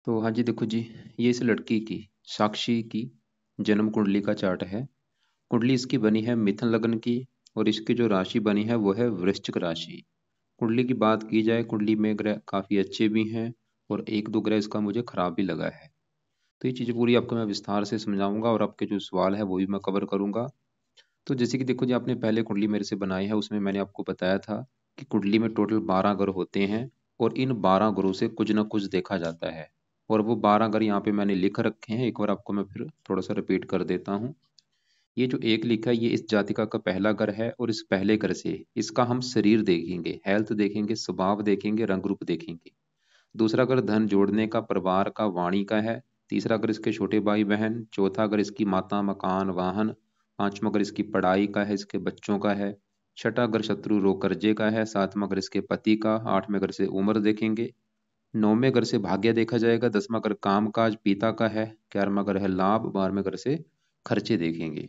तो हाँ जी, देखो जी, ये इस लड़की की, साक्षी की जन्म कुंडली का चार्ट है। कुंडली इसकी बनी है मिथुन लग्न की और इसकी जो राशि बनी है वो है वृश्चिक राशि। कुंडली की बात की जाए, कुंडली में ग्रह काफ़ी अच्छे भी हैं और एक दो ग्रह इसका मुझे खराब भी लगा है। तो ये चीज़ें पूरी आपको मैं विस्तार से समझाऊंगा और आपके जो सवाल है वो भी मैं कवर करूंगा। तो जैसे कि देखो जी, आपने पहले कुंडली मेरे से बनाई है, उसमें मैंने आपको बताया था कि कुंडली में टोटल 12 ग्रह होते हैं और इन 12 ग्रहों से कुछ ना कुछ देखा जाता है। और वो 12 ग्रह यहाँ पे मैंने लिख रखे हैं, एक बार आपको मैं फिर थोड़ा सा रिपीट कर देता हूँ। ये जो एक लिखा है ये इस जातिका का पहला घर है और इस पहले घर से इसका हम शरीर देखेंगे, हेल्थ देखेंगे, स्वभाव देखेंगे, रंग रूप देखेंगे। दूसरा घर धन जोड़ने का, परिवार का, वाणी का है। तीसरा घर इसके छोटे भाई बहन। चौथा घर इसकी माता, मकान, वाहन। पांचवा घर इसकी पढ़ाई का है, इसके बच्चों का है। छठा घर शत्रु रोग कर्जे का है। सातवां घर इसके पति का। आठवें घर से उम्र देखेंगे। नौवें घर से भाग्य देखा जाएगा। दसवां घर काम काज पिता का है। 11वां घर है लाभ। 12वें घर से खर्चे देखेंगे।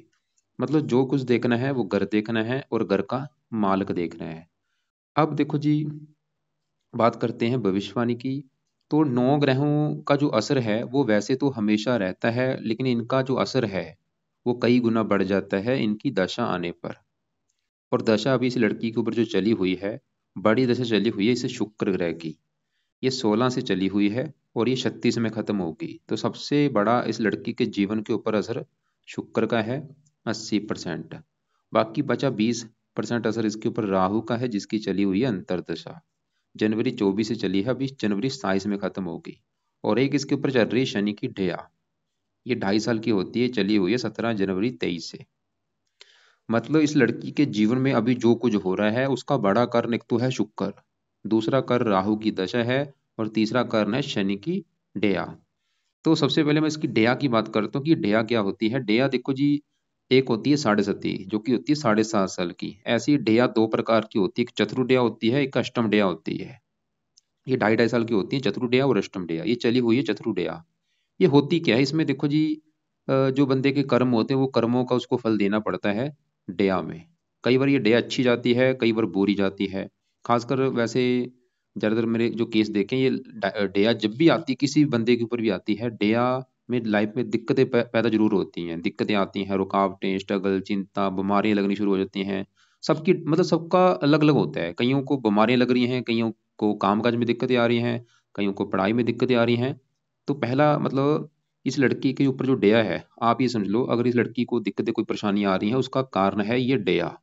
मतलब जो कुछ देखना है वो घर देखना है और घर का मालिक देखना है। अब देखो जी, बात करते हैं भविष्यवाणी की। तो 9 ग्रहों का जो असर है वो वैसे तो हमेशा रहता है, लेकिन इनका जो असर है वो कई गुना बढ़ जाता है इनकी दशा आने पर। और दशा अभी इस लड़की के ऊपर जो चली हुई है, बड़ी दशा चली हुई है इसे शुक्र ग्रह की। ये 16 से चली हुई है और ये 36 में खत्म होगी। तो सबसे बड़ा इस लड़की के जीवन के ऊपर असर शुक्र का है, 80%। बाकी बचा 20% असर इसके ऊपर राहु का है, जिसकी चली हुई है अंतरदशा। जनवरी 24 से चली है, अभी जनवरी 27 में खत्म होगी। और एक इसके ऊपर चल रही है शनि की ढैया। ये 2.5 साल की होती है, चली हुई है 17 जनवरी 23 से। मतलब इस लड़की के जीवन में अभी जो कुछ हो रहा है उसका बड़ा कारण एक तो है शुक्र, दूसरा कारण राहु की दशा है और तीसरा कारण है शनि की ढैया। तो सबसे पहले मैं इसकी ढैया की बात करता हूँ कि ढैया क्या होती है। ढैया देखो जी, एक होती है साढ़े सती, जो कि होती है 7.5 साल की। ऐसी ढैया दो प्रकार की होती है, एक चतुर ढैया होती है, एक अष्टम ढैया होती है। ये 2.5 2.5 साल की होती है चतुर्डया और अष्टमड्या। ये चली हुई है चतुर्डया। ये होती क्या है इसमें, देखो जी, जो बंदे के कर्म होते हैं वो कर्मों का उसको फल देना पड़ता है डया में। कई बार ये डया अच्छी जाती है, कई बार बुरी जाती है। खासकर वैसे ज्यादातर मेरे जो केस देखे ये डया जब भी आती, किसी भी बंदे के ऊपर भी आती है डया में, लाइफ में दिक्कतें पैदा जरूर होती हैं, दिक्कतें आती हैं, रुकावटें, स्ट्रगल, चिंता, बीमारियां लगनी शुरू हो जाती हैं। सबकी मतलब सबका अलग अलग होता है। कईयों को बीमारियां लग रही हैं, कईयों को कामकाज में दिक्कतें आ रही हैं, कईयों को पढ़ाई में दिक्कतें आ रही हैं। तो पहला मतलब इस लड़की के ऊपर जो डया है, आप ये समझ लो, अगर इस लड़की को दिक्कतें कोई परेशानी आ रही है उसका कारण है ये डया,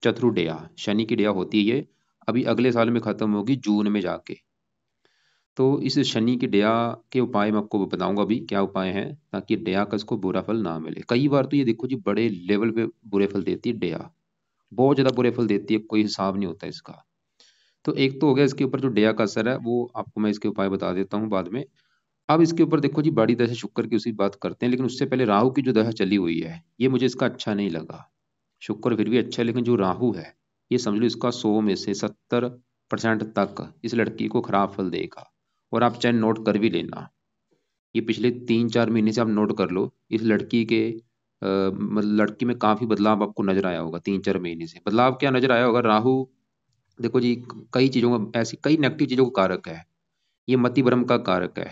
चतुर डया, शनि की डया होती है ये। अभी अगले साल में खत्म होगी जून में जाके। तो इस शनि की दया के उपाय मैं आपको बताऊंगा अभी क्या उपाय हैं, ताकि दया का इसको बुरा फल ना मिले। कई बार तो ये देखो जी, बड़े लेवल पे बुरे फल देती है दया, बहुत ज्यादा बुरे फल देती है, कोई हिसाब नहीं होता इसका। तो एक तो हो गया इसके ऊपर जो दया का असर है, वो आपको मैं इसके उपाय बता देता हूँ बाद में। अब इसके ऊपर देखो जी, बड़ी दशा शुक्र की उसी बात करते हैं, लेकिन उससे पहले राहु की जो दशा चली हुई है ये मुझे इसका अच्छा नहीं लगा। शुक्र फिर भी अच्छा है, लेकिन जो राहु है ये समझ लो इसका 100 में से 70% तक इस लड़की को खराब फल देगा। और आप चाहे नोट कर भी लेना, ये पिछले 3 4 महीने से आप नोट कर लो, इस लड़की के मतलब लड़की में काफी बदलाव आपको नजर आया होगा। 3 4 महीने से बदलाव क्या नजर आया होगा, राहु देखो जी, कई चीजों का, ऐसी कई नेगेटिव चीजों का कारक है। ये मति भ्रम का कारक है,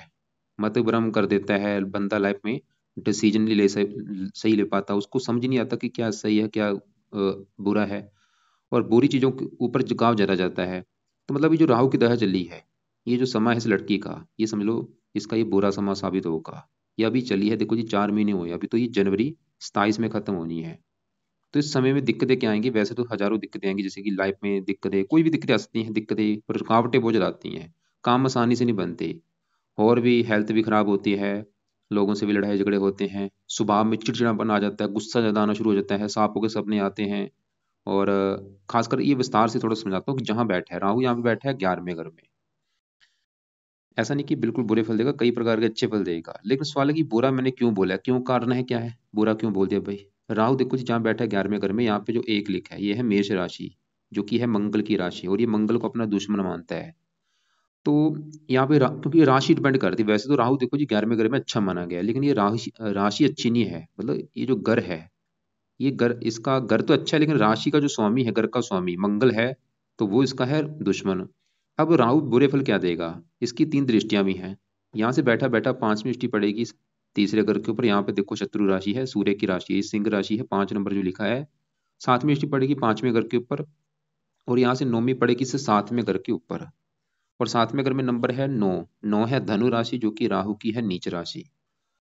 मति भ्रम कर देता है बंदा लाइफ में। डिसीजन नहीं ले सही ले पाता, उसको समझ नहीं आता कि क्या सही है क्या बुरा है। और बुरी चीजों के ऊपर झुकाव ज्यादा जाता है। तो मतलब ये जो राहु की दशा चली है, ये जो समय है इस लड़की का, ये समझ लो इसका ये बुरा समय साबित होगा। ये अभी चली है, देखो जी 4 महीने हुए, अभी तो ये जनवरी 27 में खत्म होनी है। तो इस समय में दिक्कतें क्या आएंगी, वैसे तो हजारों दिक्कतें आएंगी, जैसे कि लाइफ में दिक्कतें, कोई भी दिक्कतें आ सकती हैं, दिक्कतें और रुकावटें बहुत ज्यादा आती हैं। काम आसानी से नहीं बनते, और भी हेल्थ भी खराब होती है, लोगों से भी लड़ाई झगड़े होते हैं, स्वभाव में चिड़चिड़ापन आ जाता है, गुस्सा ज्यादा आना शुरू हो जाता है, सांपों के सपने आते हैं। और खासकर ये विस्तार से थोड़ा समझाता हूँ कि जहां बैठा है राहु, यहाँ पे बैठा है 11वें घर में। ऐसा नहीं कि बिल्कुल बुरे फल देगा, कई प्रकार के अच्छे फल देगा, लेकिन सवाल है कि बुरा मैंने क्यों बोला, क्यों कारण है, क्या है, बुरा क्यों बोल दिया भाई। राहु देखो जी, जहाँ बैठा है 11वें घर में, यहाँ पे जो एक लिखा है ये है मेष राशि, जो कि है मंगल की राशि, और ये मंगल को अपना दुश्मन मानता है। तो यहाँ पे क्योंकि राशि डिपेंड करती है, वैसे तो राहु देखो जी 11वें घर में अच्छा माना गया है, लेकिन ये राशि राशि अच्छी नहीं है। मतलब ये जो घर है, ये घर, इसका घर तो अच्छा है, लेकिन राशि का जो स्वामी है, घर का स्वामी मंगल है, तो वो इसका है दुश्मन। अब राहु बुरे फल क्या देगा, इसकी 3 दृष्टियां भी हैं। यहाँ से बैठा बैठा पांचवी दृष्टि पड़ेगी तीसरे घर के ऊपर। यहाँ पे देखो शत्रु राशि है, सूर्य की राशि है, सिंह राशि है, 5 नंबर जो लिखा है। सातवीं दृष्टि पड़ेगी पांचवें घर के ऊपर, और यहाँ से नौवीं पड़ेगी इससे सातवें घर के ऊपर। और सातवें घर में नंबर है 9। 9 है धनु राशि, जो कि राहु की है नीच राशि।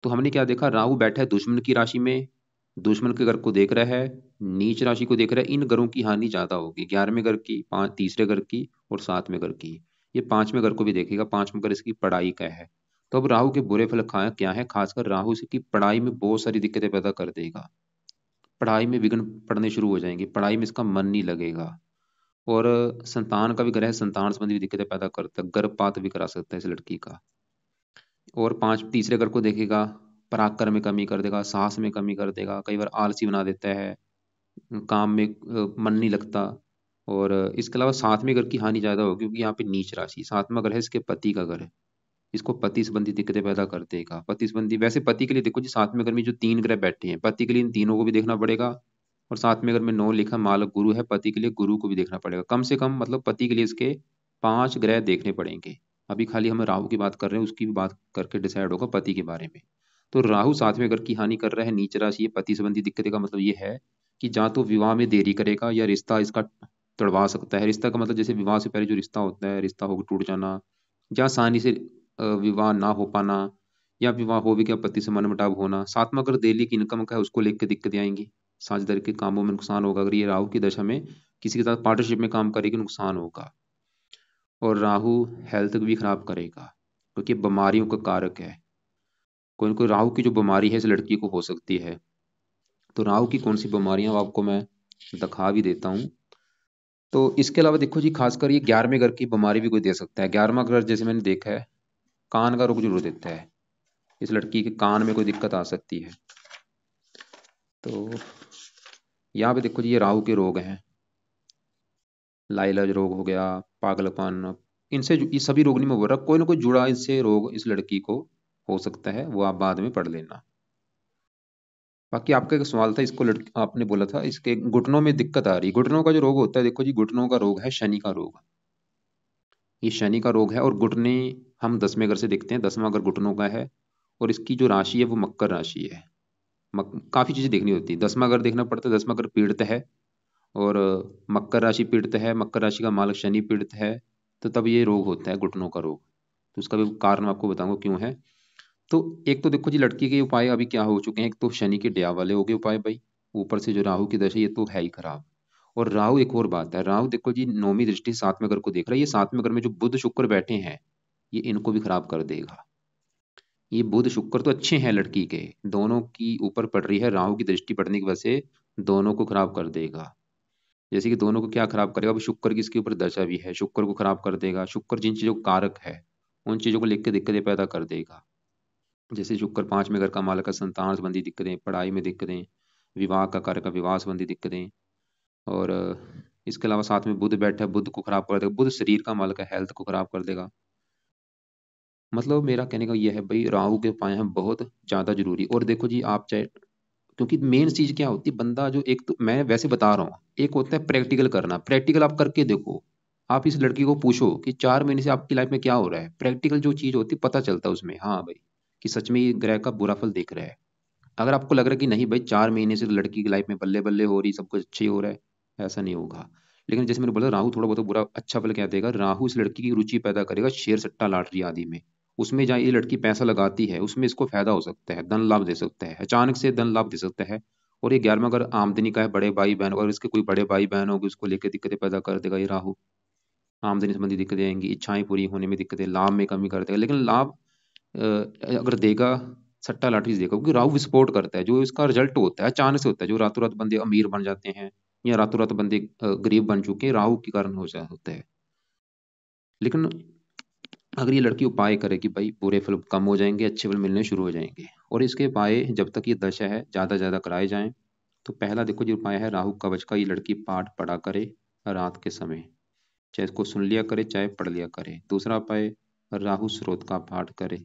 तो हमने क्या देखा, राहु बैठा है दुश्मन की राशि में, दुश्मन के घर को देख रहा है, नीच राशि को देख रहा है। इन घरों की हानि ज्यादा होगी, 11वें घर की, तीसरे घर की और 7वें घर की। ये 5वें घर को भी देखेगा, 5वां घर इसकी पढ़ाई का है। तो अब राहु के बुरे फल क्या है, खासकर राहु इसकी पढ़ाई में बहुत सारी दिक्कतें पैदा कर देगा। पढ़ाई में विघ्न पड़ने शुरू हो जाएंगे, पढ़ाई में इसका मन नहीं लगेगा। और संतान का भी ग्रह संतान संबंधी दिक्कतें पैदा करता है, गर्भपात भी करा सकता है इस लड़की का। और तीसरे घर को देखेगा, पराक्रम में कमी कर देगा, साहस में कमी कर देगा, कई बार आलसी बना देता है, काम में मन नहीं लगता। और इसके अलावा सातवें घर की हानि ज्यादा होगी, क्योंकि यहाँ पे नीच राशि, सातवां घर है इसके पति का घर है। इसको पति संबंधी दिक्कतें पैदा कर देगा। पति संबंधी, वैसे पति के लिए देखो जी, सातवें घर में जो 3 ग्रह बैठे हैं, पति के लिए इन तीनों को भी देखना पड़ेगा। और सातवें घर में 9 लिखा मालक गुरु है, पति के लिए गुरु को भी देखना पड़ेगा। कम से कम मतलब पति के लिए इसके 5 ग्रह देखने पड़ेंगे। अभी खाली हम राहु की बात कर रहे हैं, उसकी भी बात करके डिसाइड होगा पति के बारे में। तो राहु सातवें घर की हानि कर रहा है, नीच राशि है, पति संबंधी दिक्कतें का मतलब ये है कि या तो विवाह में देरी करेगा, या रिश्ता इसका तोड़वा सकता है। रिश्ता का मतलब जैसे विवाह से पहले जो रिश्ता होता है, रिश्ता हो टूट जाना, या आसानी से विवाह ना हो पाना, या विवाह हो भी गया पति से मनमुटाव होना। सातवां अगर डेली की इनकम का है, उसको लेकर दिक्कतें आएंगी, साझेदारी के कामों में नुकसान होगा। अगर ये राहु की दशा में किसी के साथ पार्टनरशिप में काम करेगी, नुकसान होगा। और राहु हेल्थ भी खराब करेगा, क्योंकि बीमारियों का कारक है। कोई ना कोई राहु की जो बीमारी है इस लड़की को हो सकती है। तो राहु की कौन सी बीमारियां आपको मैं दिखा भी देता हूँ। तो इसके अलावा देखो जी, खासकर ये 11वें घर की बीमारी भी कोई दे सकता है। 11वां घर जैसे मैंने देखा है, कान का रोग जरूर देता है। इस लड़की के कान में कोई दिक्कत आ सकती है। तो यहाँ पे देखो जी, ये राहु के रोग हैं, लाइलाज रोग हो गया, पागलपन, इनसे ये सभी रोग नहीं में हो रहा, कोई ना कोई जुड़ा इनसे रोग इस लड़की को हो सकता है, वो आप बाद में पढ़ लेना। बाकी आपका एक सवाल था, इसको लड़की आपने बोला था इसके घुटनों में दिक्कत आ रही। घुटनों का जो रोग होता है, देखो जी, घुटनों का रोग है शनि का रोग। ये शनि का रोग है, और घुटने हम 10वें घर से देखते हैं, 10वां घर घुटनों का है। और इसकी जो राशि है वो मकर राशि है। काफी चीजें देखनी होती है, 10वां घर देखना पड़ता है। 10वां घर पीड़ित है, और मकर राशि पीड़ित है, मकर राशि का मालक शनि पीड़ित है। तो तब ये रोग होता है घुटनों का रोग। तो उसका भी कारण आपको बताऊंगा क्यों है। तो एक तो देखो जी, लड़की के उपाय अभी क्या हो चुके हैं, एक तो शनि के डया वाले हो गए उपाय भाई, ऊपर से जो राहु की दशा, ये तो है ही खराब। और राहु एक और बात है, राहु देखो जी नौवीं दृष्टि सातवें घर को देख रहा है। ये सातवें घर में जो बुध शुक्र बैठे हैं, ये इनको भी खराब कर देगा। ये बुध शुक्र तो अच्छे हैं लड़की के, दोनों की ऊपर पड़ रही है राहु की दृष्टि पड़ने की वजह से, दोनों को खराब कर देगा। जैसे कि दोनों को क्या खराब करेगा, अब शुक्र की इसके ऊपर दशा भी है, शुक्र को खराब कर देगा। शुक्र जिन चीजों का कारक है, उन चीजों को लेकर दिक्कतें पैदा कर देगा। जैसे शुक्र 5वें घर का मालक है, संतान संबंधी दिक्कतें, पढ़ाई में दिक्कतें, विवाह का कारक है, विवाह संबंधी दिक्कतें। और इसके अलावा साथ में बुध बैठा है, बुध को खराब कर देगा। बुध शरीर का मालक है, हेल्थ को खराब कर देगा। मतलब मेरा कहने का यह है भाई, राहु के उपाय हैं बहुत ज्यादा जरूरी। और देखो जी, आप चाहे, क्योंकि मेन चीज क्या होती है, बंदा जो, एक तो मैं वैसे बता रहा हूँ, एक होता है प्रैक्टिकल करना। प्रैक्टिकल आप करके देखो, आप इस लड़की को पूछो कि 4 महीने से आपकी लाइफ में क्या हो रहा है, प्रैक्टिकल जो चीज होती है पता चलता है उसमें, हाँ भाई, कि सच में ये ग्रह का बुरा फल देख रहा है। अगर आपको लग रहा है कि नहीं भाई 4 महीने से तो लड़की की लाइफ में बल्ले बल्ले हो रही, सब कुछ अच्छे ही हो रहा है, ऐसा नहीं होगा। लेकिन जैसे मैंने बोला, राहु थोड़ा बहुत बुरा अच्छा फल क्या देगा, राहु इस लड़की की रुचि पैदा करेगा शेयर सट्टा लॉटरी आदि में। उसमें जहाँ ये लड़की पैसा लगाती है, उसमें इसको फायदा हो सकता है, धन लाभ दे सकता है, अचानक से धन लाभ दे सकता है। और ये 11वां अगर आमदनी का है, बड़े भाई बहन, और इसके कोई बड़े भाई बहन होगी, उसको लेकर दिक्कतें पैदा कर देगा ये राहु। आमदनी संबंधी दिक्कतें आएंगी, इच्छाएं पूरी होने में दिक्कतें, लाभ में कमी कर देगा। लेकिन लाभ अगर देगा, सट्टा लाटरी देगा, क्योंकि राहु विस्फोट करता है। जो इसका रिजल्ट होता है अचानक से होता है, जो रातों रात बंदे अमीर बन जाते हैं, या रातों रात बंदे गरीब बन चुके हैं, राहु के कारण हो जा होता है। लेकिन अगर ये लड़की उपाय करे कि भाई बुरे फल कम हो जाएंगे, अच्छे फल मिलने शुरू हो जाएंगे, और इसके उपाय जब तक ये दशा है ज्यादा ज्यादा कराए जाएं। तो पहला देखो जो उपाय है, राहु कवच का ये लड़की पाठ पढ़ा करे रात के समय, चाहे इसको सुन लिया करे चाहे पढ़ लिया करे। दूसरा उपाय, राहु स्रोत का पाठ करे,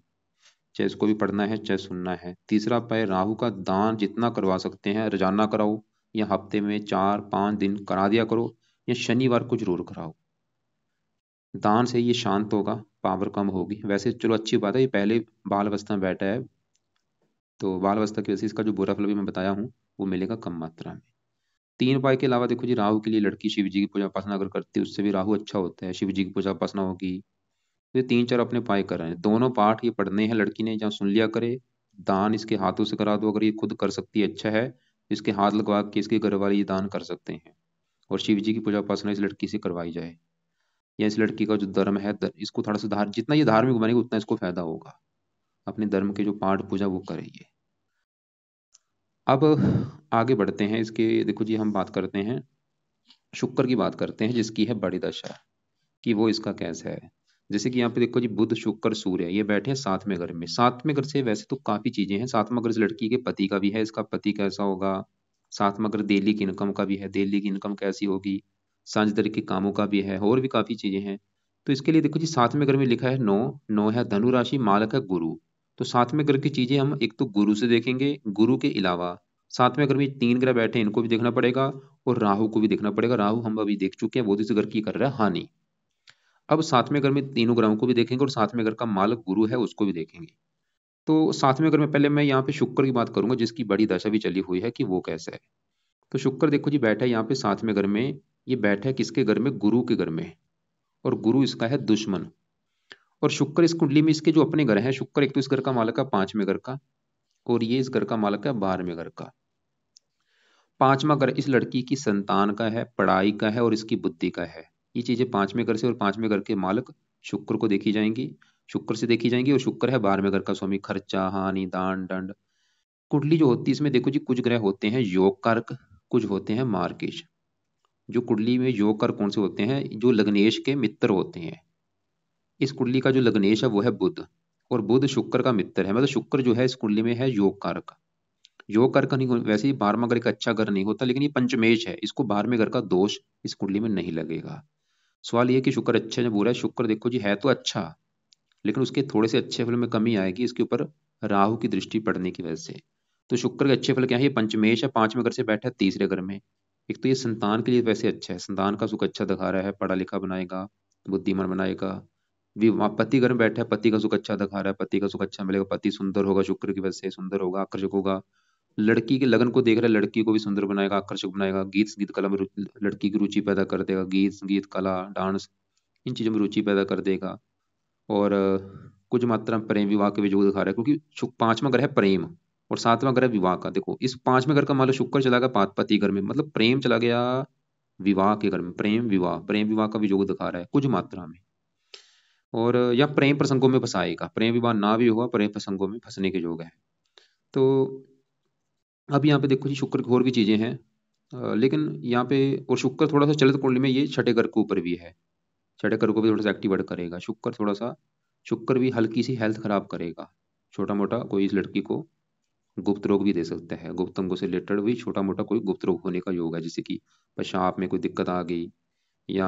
चाहे इसको भी पढ़ना है चाहे सुनना है। तीसरा उपाय, राहु का दान जितना करवा सकते हैं रोजाना कराओ, या हफ्ते में 4-5 दिन करा दिया करो, या शनिवार को जरूर कराओ। दान से ये शांत होगा, पावर कम होगी। वैसे चलो अच्छी बात है, ये पहले बाल अवस्था में बैठा है, तो बाल अवस्था की वजह से इसका जो बुरा फल भी मैं बताया हूँ वो मिलेगा कम मात्रा में। 3 उपाय के अलावा देखो जी, राहु के लिए लड़की शिव जी की पूजा उपासना अगर करती है उससे भी राहु अच्छा होता है, शिव जी की पूजा उपासना होगी। तो ये 3-4 अपने उपाय कर रहे हैं। दोनों पाठ ये पढ़ने हैं लड़की ने, जहाँ सुन लिया करे। दान इसके हाथों से करा दो, अगर ये खुद कर सकती है अच्छा है। इसके हाथ लगवा के इसके घर वाले ये दान कर सकते हैं। और शिव जी की पूजा उपासना इस लड़की से करवाई जाए, या इस लड़की का जो धर्म है इसको थोड़ा सुधार, जितना ये धार्मिक बनेगी उतना इसको फायदा होगा। अपने धर्म के जो पाठ पूजा वो करेंगे। अब आगे बढ़ते हैं इसके, देखो जी हम बात करते हैं शुक्र की, बात करते हैं जिसकी है बड़ी दशा, कि वो इसका कैसा है। जैसे कि यहाँ पे देखो जी, बुध शुक्र सूर्य ये बैठे हैं 7वें घर में। 7वें घर से वैसे तो काफी चीजें हैं। 7वां घर इस लड़की के पति का भी है, इसका पति कैसा होगा। 7वां घर दिल्ली की इनकम का भी है, दिल्ली की इनकम कैसी होगी। साझेदारी के कामों का भी है, और भी काफी चीजें हैं। तो इसके लिए देखो जी, 7वें घर में लिखा है 9, 9 है धनु राशि, मालक है गुरु। तो 7वें घर की चीजें हम एक तो गुरु से देखेंगे, गुरु के अलावा 7वें घर में 3 ग्रह बैठे हैं, इनको भी देखना पड़ेगा। और राहु को भी देखना पड़ेगा। राहु हम अभी देख चुके हैं, वो इस घर की कर रहा है हानि। अब 7वें घर में तीनों ग्रहों को भी देखेंगे, और 7वें घर का मालक गुरु है उसको भी देखेंगे। तो 7वें घर में पहले मैं यहाँ पे शुक्र की बात करूंगा, जिसकी बड़ी दशा भी चली हुई है कि वो कैसा है। तो शुक्र देखो जी बैठा है यहाँ पे 7वें घर में। ये बैठा है किसके घर में, गुरु के घर में। और गुरु इसका है दुश्मन। और शुक्र इस कुंडली में इसके जो अपने घर हैं, शुक्र एक तो इस घर का मालक है 5वें घर का, और ये इस घर का मालक है 12वें घर का। 5वां घर इस लड़की की संतान का है, पढ़ाई का है, और इसकी बुद्धि का है। ये चीजें 5वें घर से और 5वें घर के मालक शुक्र को देखी जाएंगी, शुक्र से देखी जाएंगी। और शुक्र है 12वें घर का स्वामी, खर्चा हानि दान दंड। कुंडली जो होती है इसमें देखो जी, कुछ ग्रह होते हैं योग कारक, कुछ होते हैं मार्केश। जो कुंडली में योग कारक कौन से होते हैं, जो लग्नेश के मित्र होते हैं। इस कुंडली का जो लग्नेश है वो है बुध, और बुध शुक्र का मित्र है। मतलब शुक्र जो है इस कुंडली में है योग कारक। योग घर का नहीं वैसे ही 12वां घर एक अच्छा घर नहीं होता, लेकिन ये पंचमेश है, इसको 12वें घर का दोष इस कुंडली में नहीं लगेगा। सवाल ये कि शुक्र अच्छा है बुरा है। शुक्र देखो जी है तो अच्छा, लेकिन उसके थोड़े से अच्छे फल में कमी आएगी इसके ऊपर, राहु की दृष्टि पड़ने की वजह से। तो शुक्र के अच्छे फल क्या है, ये पंचमेश है, 5वें घर से बैठा है 3रे घर में। एक तो ये संतान के लिए वैसे अच्छा है, संतान का सुख अच्छा दिखा रहा है, पढ़ा लिखा बनाएगा, बुद्धिमान बनाएगा। विवाह पति घर में बैठा है, पति का सुख अच्छा दिखा रहा है, पति का सुख अच्छा मिलेगा, पति सुंदर होगा, शुक्र की वजह से सुंदर होगा, आकर्षक होगा। लड़की के लगन को देख रहा है, लड़की को भी सुंदर बनाएगा, आकर्षक बनाएगा। गीत कला में लड़की की रुचि पैदा कर देगा, गीत संगीत कला डांस इन चीजों में रुचि पैदा कर देगा। और कुछ मात्रा में प्रेम विवाह के भी योग दिखा रहा है, क्योंकि 5वां ग्रह है प्रेम, और 7वां ग्रह है विवाह का। देखो इस 5वें घर का मान लो शुक्र चला गया पति घर में, मतलब प्रेम चला गया विवाह के घर में। प्रेम विवाह का भी योग दिखा रहा है कुछ मात्रा में। और या प्रेम प्रसंगों में फंसाएगा, प्रेम विवाह ना भी हुआ, प्रेम प्रसंगों में फंसने के योग है। तो अब यहाँ पे देखो जी, शुक्र की और भी चीजें हैं। लेकिन यहाँ पे और शुक्र थोड़ा सा चलित कुंडली में ये छठे घर के ऊपर भी है, छठे घर को भी थोड़ा सा एक्टिवेट करेगा शुक्र थोड़ा सा। शुक्र भी हल्की सी हेल्थ खराब करेगा, छोटा मोटा कोई इस लड़की को गुप्त रोग भी दे सकता है। गुप्त अंगों से रिलेटेड भी छोटा मोटा कोई गुप्त रोग होने का योग है, जैसे कि पेशाब में कोई दिक्कत आ गई, या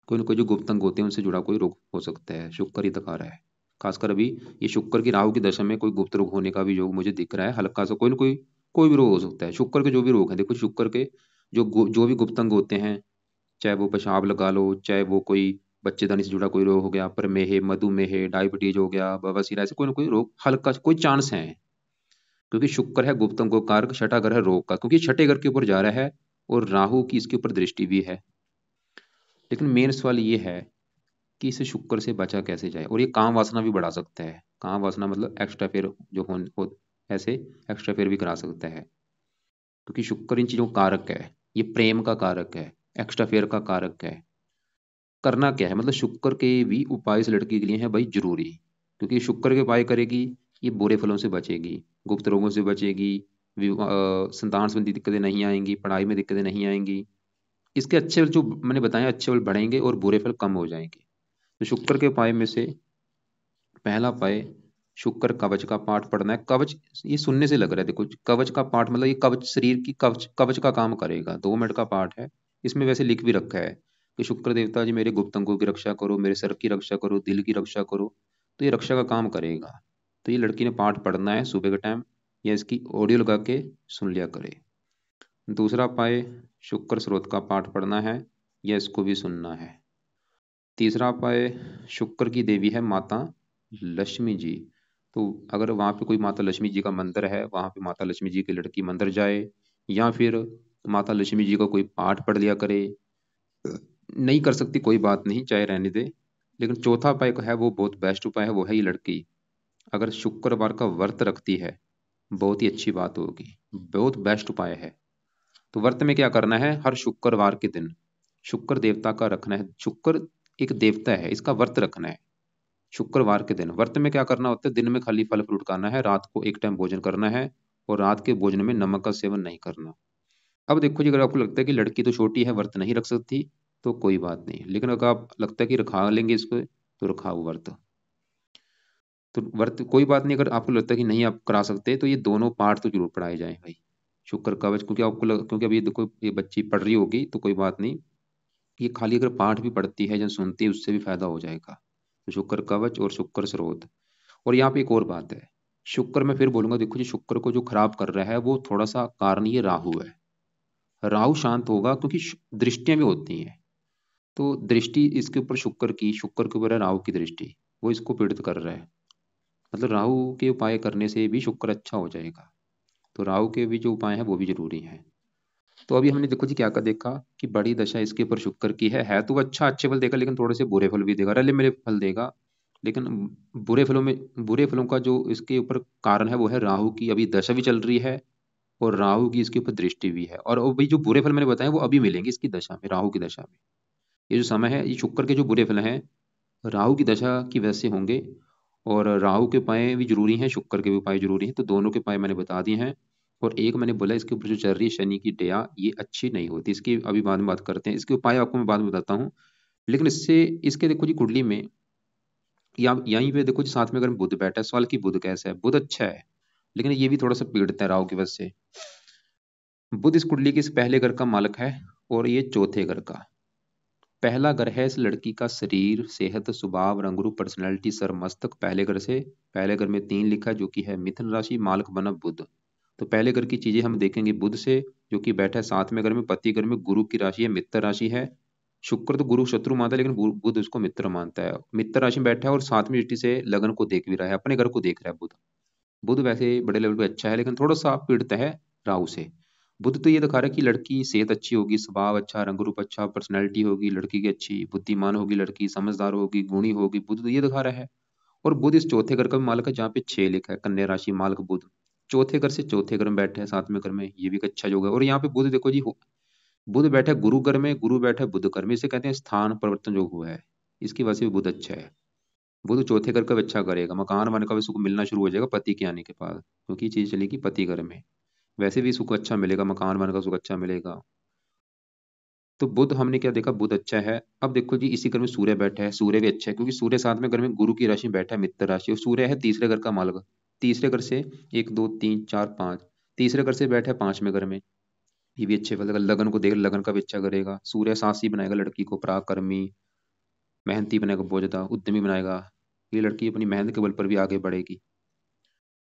कोई ना कोई जो गुप्त अंग होते हैं उनसे जुड़ा कोई रोग हो सकता है, शुक्र ही दिखा रहा है। खासकर अभी ये शुक्र की राहु की दशा में कोई गुप्त रोग होने का भी योग मुझे दिख रहा है, हल्का सा कोई ना कोई भी रोग हो सकता है। शुक्र के जो भी रोग है, देखो शुक्र के जो भी गुप्त अंग होते हैं, चाहे वो पेशाब लगा लो, चाहे वो कोई बच्चेदानी से जुड़ा कोई रोग हो गया, प्रमेह मधुमेह डायबिटीज हो गया, बवासीर, ऐसे कोई ना कोई रोग हल्का कोई चांस है। क्योंकि शुक्र है गुप्त अंगों का कारक, छठा घर है रोग का, क्योंकि छठे घर के ऊपर जा रहा है, और राहु की इसके ऊपर दृष्टि भी है। लेकिन मेन सवाल ये है कि इसे शुक्र से बचा कैसे जाए। और ये काम वासना भी बढ़ा सकता है, काम वासना मतलब एक्स्ट्रा फेयर जो ऐसे एक्स्ट्रा फेयर भी करा सकता है, क्योंकि शुक्र इन चीजों का कारक है। ये प्रेम का कारक है, एक्स्ट्रा फेयर का कारक है। करना क्या है, मतलब शुक्र के भी उपाय इस लड़की के लिए है भाई जरूरी, क्योंकि शुक्र के उपाय करेगी ये बुरे फलों से बचेगी, गुप्त रोगों से बचेगी, संतान संबंधी दिक्कतें नहीं आएंगी, पढ़ाई में दिक्कतें नहीं आएंगी। इसके अच्छे फल जो मैंने बताए अच्छे फल बढ़ेंगे और बुरे फल कम हो जाएंगे। तो शुक्र के उपाय में से पहला उपाय, शुक्र कवच का पाठ पढ़ना है। कवच ये सुनने से लग रहा है, देखो कवच का पाठ मतलब ये कवच शरीर की कवच कवच का काम करेगा। 2 मिनट का पाठ है, इसमें वैसे लिख भी रखा है कि शुक्र देवता जी मेरे गुप्त अंगों की रक्षा करो, मेरे सर की रक्षा करो, दिल की रक्षा करो। तो ये रक्षा का काम करेगा। तो ये लड़की ने पाठ पढ़ना है सुबह के टाइम, या इसकी ऑडियो लगा के सुन लिया करे। दूसरा उपाय, शुक्र स्रोत का पाठ पढ़ना है, या इसको भी सुनना है। तीसरा उपाय, शुक्र की देवी है माता लक्ष्मी जी। तो अगर वहाँ पे कोई माता लक्ष्मी जी का मंदिर है, वहाँ पे माता लक्ष्मी जी की लड़की मंदिर जाए, या फिर माता लक्ष्मी जी का कोई पाठ पढ़ लिया करे। नहीं कर सकती कोई बात नहीं, चाहे रहने दे। लेकिन चौथा उपाय है वो बहुत बेस्ट उपाय है, वो है ये लड़की अगर शुक्रवार का व्रत रखती है, बहुत ही अच्छी बात होगी, बहुत बेस्ट उपाय है। तो व्रत में क्या करना है, हर शुक्रवार के दिन शुक्र देवता का रखना है। शुक्र एक देवता है, इसका व्रत रखना है शुक्रवार के दिन। व्रत में क्या करना होता है, दिन में खाली फल फ्रूट खाना है, रात को एक टाइम भोजन करना है, और रात के भोजन में नमक का सेवन नहीं करना। अब देखो जी, अगर आपको लगता है कि लड़की तो छोटी है, व्रत नहीं रख सकती, तो कोई बात नहीं। लेकिन अगर आप लगता है कि रखा लेंगे इसको, तो रखाओ व्रत। तो व्रत कोई बात नहीं, अगर आपको लगता है कि नहीं आप करा सकते, तो ये दोनों पाठ तो जरूर पढ़ाए जाएं भाई। शुक्र कवच, क्योंकि क्योंकि अभी देखो ये बच्ची पढ़ रही होगी, तो कोई बात नहीं, ये खाली अगर पाठ भी पढ़ती है या सुनती है, उससे भी फायदा हो जाएगा। तो शुक्र कवच और शुक्र स्रोत। और यहाँ पे एक और बात है, शुक्र मैं फिर बोलूंगा, देखो जी शुक्र को जो खराब कर रहा है वो थोड़ा सा कारण ये राहु है। राहु शांत होगा, क्योंकि दृष्टियां भी होती हैं। तो दृष्टि इसके ऊपर शुक्र की, शुक्र के ऊपर है राहु की दृष्टि, वो इसको पीड़ित कर रहा है। मतलब राहु के उपाय करने से भी शुक्र अच्छा हो जाएगा। तो राहु के भी जो उपाय हैं वो भी जरूरी हैं। तो अभी हमने देखो जी क्या क्या देखा, कि बड़ी दशा इसके ऊपर शुक्र की है तो वो अच्छा अच्छे फल देगा, लेकिन थोड़े से बुरे फल भी देगा, रले मिले फल देगा। लेकिन बुरे फलों का जो इसके ऊपर कारण है वो है राहु की अभी दशा भी चल रही है, और राहु की इसके ऊपर दृष्टि भी है। और अभी जो बुरे फल मैंने बताए वो अभी मिलेंगे इसकी दशा में, राहु की दशा में। ये जो समय है, ये शुक्र के जो बुरे फल हैं राहु की दशा की वजह से होंगे। और राहु के उपाय भी जरूरी हैं, शुक्र के भी उपाय जरूरी हैं, तो दोनों के उपाय मैंने बता दिए हैं। और एक मैंने बोला इसके ऊपर जो चल रही है शनि की दया, ये अच्छी नहीं होती, इसकी अभी बाद में बात करते हैं, इसके उपाय आपको मैं बाद में बताता हूँ। लेकिन इससे इसके देखो जी कुंडली में, या यहीं पे देखो जी साथ में अगर बुध बैठा है, सवाल की बुध कैसा है, बुध अच्छा है, लेकिन ये भी थोड़ा सा पीड़ित है राहु की वजह से। बुध इस कुंडली के इस पहले घर का मालिक है, और ये चौथे घर का पहला घर है। इस लड़की का शरीर, सेहत, स्वभाव, रंग रूप, पर्सनैलिटी, सर मस्तक पहले घर से, पहले घर में 3 लिखा है, जो कि है मिथुन राशि, मालक बना बुध। तो पहले घर की चीजें हम देखेंगे बुध से, जो कि बैठा है 7वें घर में, पति घर में, गुरु की राशि है, मित्र राशि है। शुक्र तो गुरु शत्रु मानता है, लेकिन बुध उसको मित्र मानता है, मित्र राशि में बैठा है, और 7वीं दृष्टि से लगन को देख भी रहा है, अपने घर को देख रहा है बुध। बुध वैसे बड़े लेवल पे अच्छा है, लेकिन थोड़ा सा पीड़ित है राहु से। बुध तो ये दिखा रहा है कि लड़की सेहत अच्छी होगी, स्वभाव अच्छा, रंग रूप अच्छा, पर्सनैलिटी होगी लड़की की अच्छी, बुद्धिमान होगी लड़की, समझदार होगी, गुणी होगी, बुध तो ये दिखा रहा है। और बुध इस चौथे घर का भी मालक है, जहाँ पे 6 लिखा है, कन्या राशि, मालक बुध। चौथे घर से चौथे घर में बैठे हैं, 7वें घर में, ये भी एक अच्छा योग है। और यहाँ पे बुध देखो जी बुध बैठा है गुरु घर में, गुरु बैठा है बुध घर में, इसे कहते हैं स्थान परिवर्तन योग हुआ है। इसकी वजह से भी बुध अच्छा है। बुध चौथे घर का भी अच्छा करेगा, मकान वाने का भी सुख मिलना शुरू हो जाएगा पति के आने के बाद, क्योंकि ये चीज चलेगी पति घर में। वैसे भी सुख अच्छा मिलेगा, मकान वाने का सुख अच्छा मिलेगा। तो बुध हमने क्या देखा, बुध अच्छा है। अब देखो जी इसी घर में सूर्य बैठा है, सूर्य भी अच्छा है, क्योंकि सूर्य 7वें घर में गुरु की राशि में बैठा है, मित्र राशि, और सूर्य है तीसरे घर का मालक। तीसरे घर से 1 2 3 4 5, तीसरे घर से बैठा है 5वें घर में। ये भी अच्छे फल, अगर लगन को देख, लगन का भी अच्छा करेगा। सूर्य साहसी बनाएगा लड़की को, पराक्रमी, मेहनती बनाएगा, बहुत ज्यादा उद्यमी बनाएगा। ये लड़की अपनी मेहनत के बल पर भी आगे बढ़ेगी।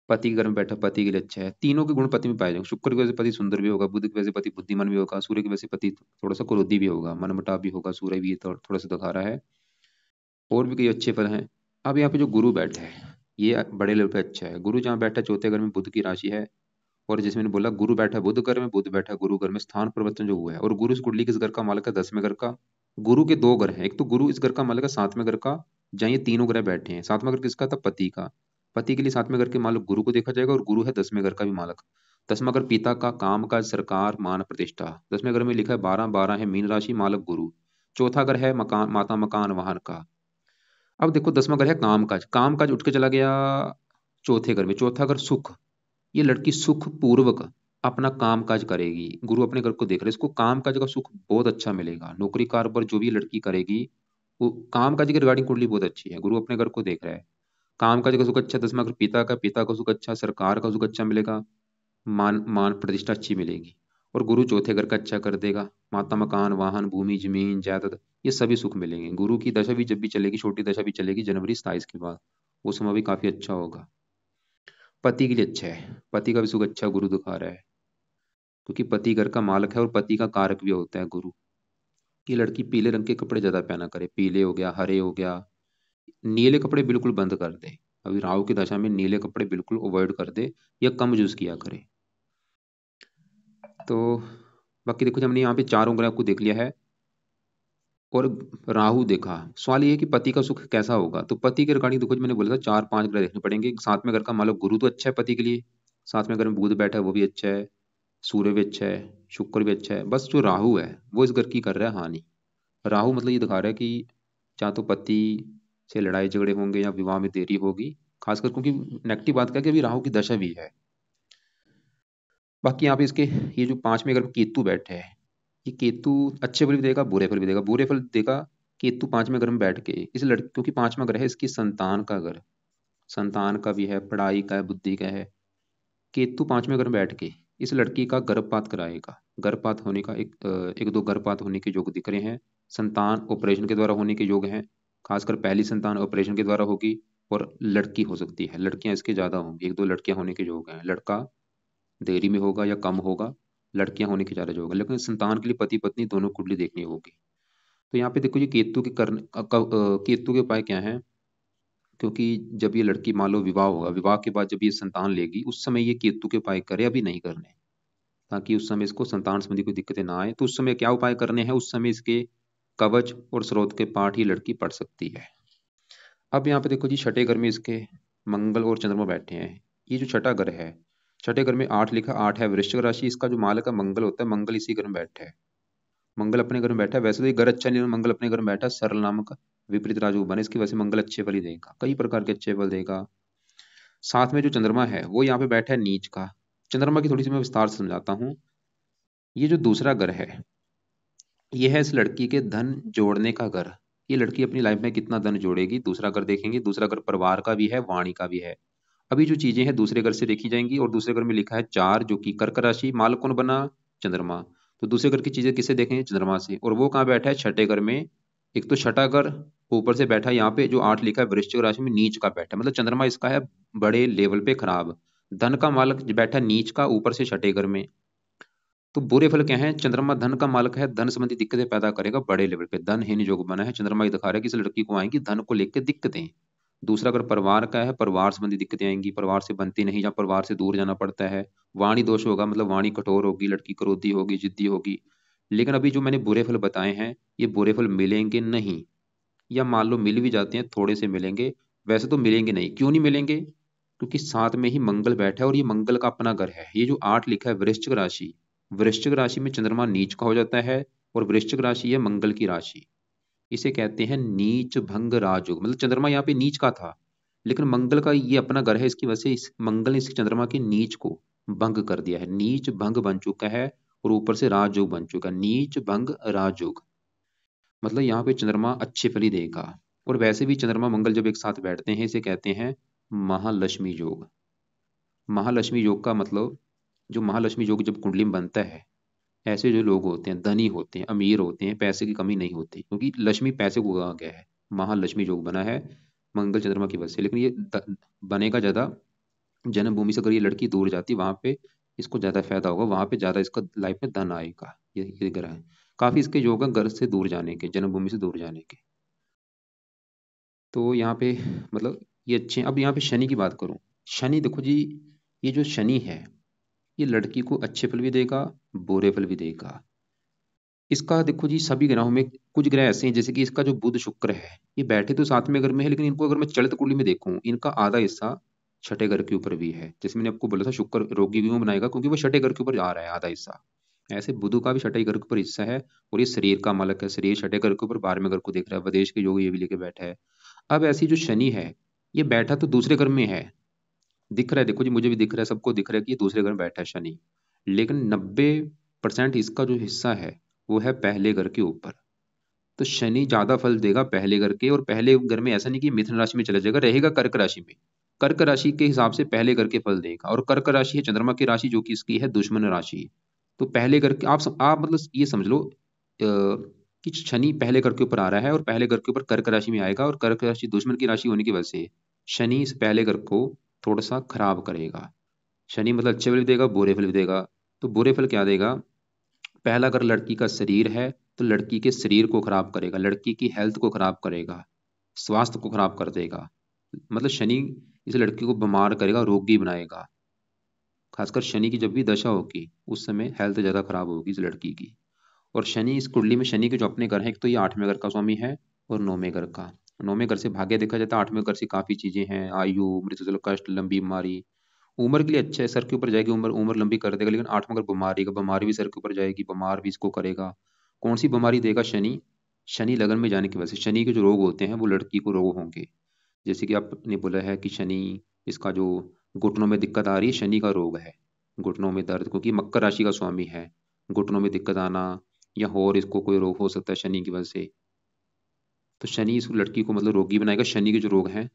पति के घर में बैठा पति के लिए अच्छा है, तीनों के गुण पति में पाए जाएंगे। शुक्र की वजह से पति सुंदर भी होगा, बुध की वजह से पति बुद्धिमान भी होगा, सूर्य की वजह से पति थोड़ा सा क्रोधी भी होगा, मनमुटाव भी होगा, सूर्य भी थोड़ा सा दिखा रहा है। और भी कई अच्छे फल हैं। अब यहाँ पे जो गुरु बैठा है, ये बड़े लेवल पे अच्छा है। गुरु जहाँ बैठा है चौथे घर में, बुध की राशि है। और जैसे मैंने बोला, गुरु बैठा है बुध घर में, बुध बैठा है गुरु घर में, स्थान परिवर्तन जो हुआ है। और गुरु इस कुंडली किस घर का मालिक है, 10वें घर का। गुरु के 2 घर हैं, एक तो गुरु इस घर का मालिक है 7वें घर का, जहाँ ये तीनों ग्रह बैठे हैं। 7वां घर किसका था, पति का। पति के लिए 7वें घर के मालिक गुरु को देखा जाएगा, और गुरु है 10वें घर का भी मालिक। 10वां घर पिता का, काम काज, सरकार, मान प्रतिष्ठा। 10वें घर में लिखा है 12 12 है, मीन राशि, मालक गुरु। चौथा घर है मकान, माता मकान वाहन का। अब देखो 10वां घर है काम काज, काम काज उठ के चला गया चौथे घर में। चौथा घर सुख, ये लड़की सुख पूर्वक अपना काम काज करेगी, गुरु अपने घर को देख रहे हैं, इसको काम काज का सुख बहुत अच्छा मिलेगा। नौकरी कार पर जो भी लड़की करेगी, वो काम काज की रिगार्डिंग कुंडली बहुत अच्छी है, गुरु अपने घर को देख रहा है। काम काज का सुख अच्छा, 10वां घर पिता का, पिता का सुख अच्छा, सरकार का सुख अच्छा मिलेगा, मान मान प्रतिष्ठा अच्छी मिलेगी। और गुरु चौथे घर का अच्छा कर देगा, माता मकान वाहन भूमि जमीन जायदाद, ये सभी सुख मिलेंगे। गुरु की दशा भी जब भी चलेगी, छोटी दशा भी चलेगी जनवरी 27 के बाद, वो समय भी काफी अच्छा होगा। पति के लिए अच्छा है, पति का भी सुख अच्छा गुरु दिखा रहा है, क्योंकि पति घर का मालक है और पति का कारक भी होता है गुरु। कि लड़की पीले रंग के कपड़े ज्यादा पहना करे, पीले हो गया, हरे हो गया, नीले कपड़े बिल्कुल बंद कर दे। अभी राहु की दशा में नीले कपड़े बिल्कुल अवॉइड कर दे या कम यूज किया करे। तो बाकी देखो, जब हमने यहाँ पे चारों ग्रह को देख लिया है और राहु देखा, सवाल ये है कि पति का सुख कैसा होगा। तो पति के रिगार्डिंग देखो, जो मैंने बोला था 4-5 ग्रह देखने पड़ेंगे। साथ में घर का मान लो गुरु तो अच्छा है पति के लिए, साथ में अगर में बुध बैठा है वो भी अच्छा है, सूर्य भी अच्छा है, शुक्र भी अच्छा है। बस जो राहु है वो इस घर की कर रहा है हानि। राहु मतलब ये दिखा रहा है कि चाहे तो पति से लड़ाई झगड़े होंगे या विवाह में देरी होगी, खासकर क्योंकि नेगेटिव बात क्या है कि अभी राहु की दशा भी है। बाकी यहाँ पे इसके ये जो 5वें घर में केतु बैठे हैं, ये केतु अच्छे फल भी देगा, बुरे फल भी देगा। बुरे फल देगा केतु 5वें घर में बैठ के इस लड़की, क्योंकि 5वां घर है इसकी संतान का घर, संतान का भी है, पढ़ाई का है, बुद्धि का है। केतु 5वें घर में बैठ के इस लड़की का गर्भपात कराएगा। गर्भपात होने का एक दो गर्भपात होने के योग दिख रहे हैं। संतान ऑपरेशन के द्वारा होने के योग हैं, खासकर पहली संतान ऑपरेशन के द्वारा होगी। और लड़की हो सकती है, लड़कियां इसके ज्यादा होंगी, एक दो लड़कियां होने के योग हैं। लड़का देरी में होगा या कम होगा, लड़कियां होने के ज्यादा योग है। लेकिन संतान के लिए पति पत्नी दोनों कुंडली देखनी होगी। तो यहाँ पे देखो ये केतु के केतु के उपाय क्या है। क्योंकि जब ये लड़की मान लो विवाह होगा, विवाह के बाद जब ये संतान लेगी, उस समय ये केतु के उपाय करे, अभी नहीं करने, ताकि उस समय इसको संतान संबंधी कोई दिक्कतें ना आए। तो उस समय क्या उपाय करने हैं, उस समय इसके कवच और स्रोत के पाठ ही लड़की पढ़ सकती है। अब यहाँ पे देखो जी, छठे घर में इसके मंगल और चंद्रमा बैठे हैं। ये जो छठा घर है, छठे घर में 8 लिखा, 8 है वृश्चिक राशि, इसका जो मालक है मंगल होता है, मंगल इसी घर में बैठा है। मंगल अपने घर में बैठा है। वैसे तो ये घर अच्छा नहीं है, मंगल अपने घर में बैठा है, सरल नामक विपरीत राजयोग बने, इसकी वजह से मंगल अच्छे फल ही देगा, कई प्रकार के अच्छे फल देगा। साथ में जो चंद्रमा है वो यहाँ पे बैठा है नीच का। चंद्रमा की थोड़ी सी मैं विस्तार से समझाता हूँ। ये जो दूसरा घर है, ये है इस लड़की के धन जोड़ने का घर। ये लड़की अपनी लाइफ में कितना धन जोड़ेगी, दूसरा घर देखेंगे। दूसरा घर परिवार का भी है, वाणी का भी है। अभी जो चीजें हैं दूसरे घर से देखी जाएंगी। और दूसरे घर में लिखा है 4, जो कि कर्क राशि, माल कौन बना, चंद्रमा। तो दूसरे घर की चीजें किससे देखेंगे, चंद्रमा से। और वो कहाँ बैठा है, छठे घर में। एक तो छठा घर ऊपर से बैठा है, यहाँ पे जो 8 लिखा है वृश्चिक राशि में नीच का बैठा है, मतलब चंद्रमा इसका है बड़े लेवल पे खराब। धन का मालक जो बैठा है नीच का, ऊपर से छठे घर में। तो बुरे फल क्या है, चंद्रमा धन का मालक है, धन संबंधी दिक्कतें पैदा करेगा बड़े लेवल पे, धन हीन योग बना है। चंद्रमा ये दिखा रहा है कि इस लड़की को आएंगी धन को लेकर दिक्कतें। दूसरा अगर परिवार का है, परिवार संबंधी दिक्कतें आएंगी, परिवार से बनती नहीं या परिवार से दूर जाना पड़ता है। वाणी दोष होगा, मतलब वाणी कठोर होगी, लड़की क्रोधी होगी, जिद्दी होगी। लेकिन अभी जो मैंने बुरे फल बताए हैं, ये बुरे फल मिलेंगे नहीं, या मान लो मिल भी जाते हैं थोड़े से मिलेंगे। वैसे तो मिलेंगे नहीं, क्यों नहीं मिलेंगे, क्योंकि साथ में ही मंगल बैठा है और ये मंगल का अपना घर है। ये जो 8 लिखा है वृश्चिक राशि, वृश्चिक राशि में चंद्रमा नीच का हो जाता है। और वृश्चिक राशि है मंगल की राशि। इसे कहते हैं नीच भंग राजयोग, मतलब चंद्रमा यहाँ पे नीच का था, लेकिन मंगल का ये अपना घर है, इसकी वजह से इस मंगल ने इस चंद्रमा के नीच को भंग कर दिया है। नीच भंग बन चुका है और ऊपर से राजयोग बन चुका है, नीच भंग राजयोग। मतलब यहाँ पे चंद्रमा अच्छे फल ही देगा। और वैसे भी चंद्रमा मंगल जब एक साथ बैठते हैं, इसे कहते हैं महालक्ष्मी योग। महालक्ष्मी योग का मतलब, जो महालक्ष्मी योग जब कुंडली में बनता है, ऐसे जो लोग होते हैं धनी होते हैं, अमीर होते हैं, पैसे की कमी नहीं होती, क्योंकि लक्ष्मी पैसे को कहा गया है। महालक्ष्मी योग बना है मंगल चंद्रमा की वजह से। लेकिन ये बनेगा ज्यादा जन्मभूमि से, अगर ये लड़की दूर जाती वहां पे इसको ज्यादा फायदा होगा, वहां पे ज्यादा इसका लाइफ में धन आएगा। ये ग्रह है, काफी इसके योग है घर से दूर जाने के, जन्मभूमि से दूर जाने के। तो यहाँ पे मतलब ये अच्छे हैं। अब यहाँ पे शनि की बात करूं, शनि देखो जी, ये जो शनि है ये लड़की को अच्छे फल भी देगा, बुरे फल भी देगा। इसका देखो जी, सभी ग्रहों में कुछ ग्रह ऐसे हैं, जैसे कि इसका जो बुध शुक्र है, ये बैठे तो 7वें घर में है, लेकिन इनको अगर मैं चलित कुंडली में देखूं, इनका आधा हिस्सा छठे घर के ऊपर भी है। जैसे मैंने आपको बोला था शुक्र रोगी भी बनाएगा, क्योंकि वो छठे घर के ऊपर आ रहा है आधा हिस्सा। ऐसे बुध का भी छठे घर के ऊपर हिस्सा है। और ये शरीर का मालक है, शरीर छठे घर के ऊपर 12वें घर को देख रहा है, विदेश के योग ये भी लेके बैठा है। अब ऐसी जो शनि है, ये बैठा तो दूसरे घर में है, दिख रहा है, देखो जी मुझे भी दिख रहा है, सबको दिख रहा है कि ये दूसरे घर में बैठा है शनि। लेकिन 90% इसका जो हिस्सा है वो है पहले घर के ऊपर। तो शनि ज्यादा फल देगा पहले घर के। और पहले घर में ऐसा नहीं कि मिथुन राशि में चला जाएगा, रहेगा कर्क राशि में। कर्क राशि के हिसाब से पहले घर के फल देगा। और कर्क राशि है चंद्रमा की राशि, जो कि इसकी है दुश्मन राशि। तो पहले घर के आप मतलब ये समझ लो कि शनि पहले घर के ऊपर आ रहा है और पहले घर के ऊपर कर्क राशि में आएगा। और कर्क राशि दुश्मन की राशि होने की वजह से शनि इस पहले घर को थोड़ा सा खराब करेगा। शनि मतलब अच्छे फल भी देगा, बुरे फल भी देगा। तो बुरे फल क्या देगा, पहला घर लड़की का शरीर है, तो लड़की के शरीर को खराब करेगा, लड़की की हेल्थ को खराब करेगा, स्वास्थ्य को खराब कर देगा। मतलब शनि इस लड़की को बीमार करेगा, रोगी बनाएगा। खासकर शनि की जब भी दशा होगी उस समय हेल्थ ज़्यादा खराब होगी इस लड़की की। और शनि इस कुंडली में, शनि के जो अपने घर हैं, एक तो ये 8वें घर का स्वामी है और 9वें घर का। 9वें घर से भाग्य देखा जाता है, 8वें घर से काफ़ी चीज़ें हैं, आयु, मृत्यु, कष्ट, लंबी बीमारी। उम्र के लिए अच्छा है, सर के ऊपर जाएगी उम्र, उम्र लंबी कर देगा। लेकिन 8वां घर बीमारी का, बीमारी भी सर के ऊपर जाएगी, बीमार भी इसको करेगा। कौन सी बीमारी देगा शनि? शनि लगन में जाने की वजह से शनि के जो रोग होते हैं वो लड़की को रोग होंगे। जैसे कि आपने बोला है कि शनि, इसका जो घुटनों में दिक्कत आ रही है, शनि का रोग है। घुटनों में दर्द, क्योंकि मकर राशि का स्वामी है। घुटनों में दिक्कत आना या और इसको कोई रोग हो सकता है शनि की वजह से। तो शनि इस लड़की को मतलब रोगी बनाएगा, शनि के जो रोग हैं।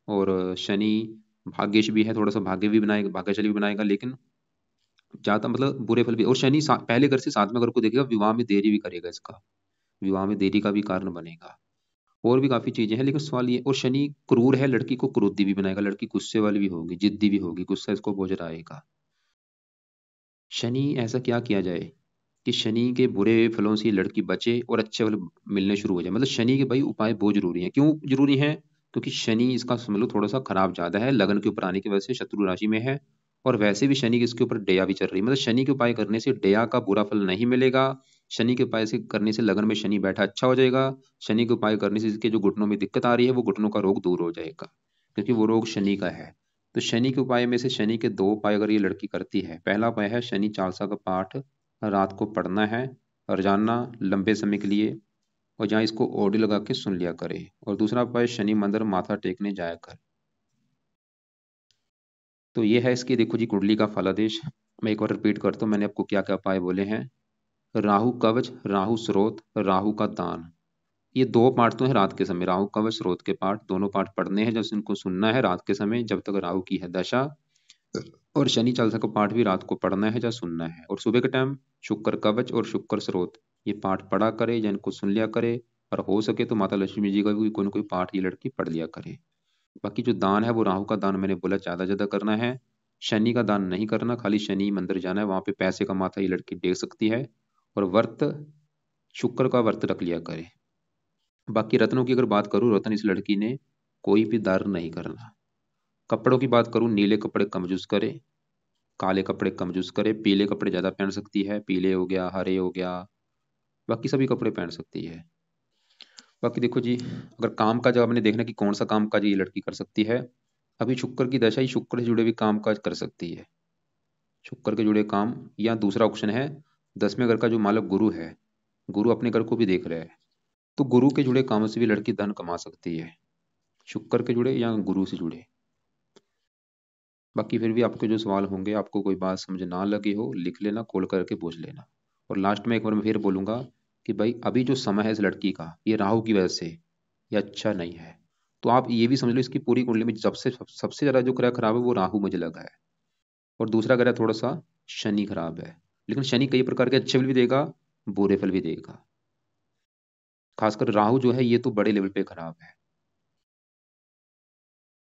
और शनि भाग्यश भी है, थोड़ा सा भाग्य भी बनाएगा, भाग्यशाली भी बनाएगा, लेकिन ज्यादा मतलब बुरे फल भी। और शनि पहले घर से 7वें घर को देखेगा, विवाह में देरी भी करेगा, इसका विवाह में देरी का भी कारण बनेगा। और भी काफी चीजें हैं, लेकिन सवाल ये, और शनि क्रूर है, लड़की को क्रोधी भी बनाएगा, लड़की गुस्से वाली भी होगी, जिद्दी भी होगी, गुस्सा इसको बहुत आएगा। शनि ऐसा क्या किया जाए कि शनि के बुरे फलों से लड़की बचे और अच्छे फल मिलने शुरू हो जाए? मतलब शनि के भाई उपाय बहुत जरूरी है। क्यों जरूरी है? क्योंकि शनि इसका समझ लो थोड़ा सा खराब ज्यादा है, लगन के ऊपर आने की वजह से शत्रु राशि में है। और वैसे भी शनि इसके ऊपर दया भी चल रही है, मतलब शनि के उपाय करने से दया का बुरा फल नहीं मिलेगा। शनि के उपाय से करने से लगन में शनि बैठा अच्छा हो जाएगा। शनि के उपाय करने से इसके जो घुटनों में दिक्कत आ रही है वो घुटनों का रोग दूर हो जाएगा, क्योंकि वो रोग शनि का है। तो शनि के उपाय में से शनि के 2 उपाय अगर ये लड़की करती है, पहला उपाय है शनि चालीसा का पाठ रात को पढ़ना है, रोजाना लंबे समय के लिए, और जहाँ इसको ऑडियो लगा के सुन लिया करे। और दूसरा उपाय शनि मंदिर माथा टेकने जाया कर। तो ये है इसकी, देखो जी, कुंडली का फलादेश। मैं एक बार रिपीट करता हूँ, मैंने आपको क्या क्या उपाय बोले हैं। राहु कवच, राहु स्रोत, राहु का दान। ये 2 पाठ तो है रात के समय, राहु कवच स्रोत के पाठ, दोनों पाठ पढ़ने हैं, जब इनको सुनना है रात के समय जब तक राहु की है दशा। और शनि चालीसा का पाठ भी रात को पढ़ना है या सुनना है। और सुबह के टाइम शुक्र कवच और शुक्र स्रोत, ये पाठ पढ़ा करे या इनको सुन लिया करे। और हो सके तो माता लक्ष्मी जी का भी कोई ना कोई पाठ ये लड़की पढ़ लिया करे। बाकी जो दान है वो राहु का दान मैंने बोला ज्यादा ज्यादा करना है। शनि का दान नहीं करना, खाली शनि मंदिर जाना है, वहां पे पैसे का माथा ये लड़की दे सकती है। और व्रत, शुक्र का व्रत रख लिया करे। बाकी रत्नों की अगर बात करूँ, रत्न इस लड़की ने कोई भी दान नहीं करना। कपड़ों की बात करूँ, नीले कपड़े कम यूज करे, काले कपड़े कम यूज करे, पीले कपड़े ज्यादा पहन सकती है, पीले हो गया, हरे हो गया, बाकी सभी कपड़े पहन सकती है। बाकी देखो जी, अगर काम काज आपने देखना कि कौन सा काम काज ये लड़की कर सकती है, अभी शुक्र की दशा ही शुक्र से जुड़े भी काम काज कर सकती है, शुक्र के जुड़े काम। या दूसरा ऑप्शन है 10वें घर का जो मालक गुरु है, गुरु अपने घर को भी देख रहा है, तो गुरु के जुड़े कामों से भी लड़की धन कमा सकती है, शुक्र के जुड़े या गुरु से जुड़े। बाकी फिर भी आपके जो सवाल होंगे, आपको कोई बात समझ ना लगी हो, लिख लेना, कॉल करके पूछ लेना। और लास्ट में एक बार मैं फिर बोलूंगा कि भाई अभी जो समय है इस लड़की का, ये राहु की वजह से ये अच्छा नहीं है। तो आप ये भी समझ लो इसकी पूरी कुंडली में सबसे सबसे ज्यादा जो ग्रह खराब है वो राहु मुझे लगा है। और दूसरा ग्रह थोड़ा सा शनि खराब है। लेकिन शनि कई प्रकार के अच्छे फल भी देगा, बुरे फल भी देगा। खासकर राहु जो है ये तो बड़े लेवल पे खराब है।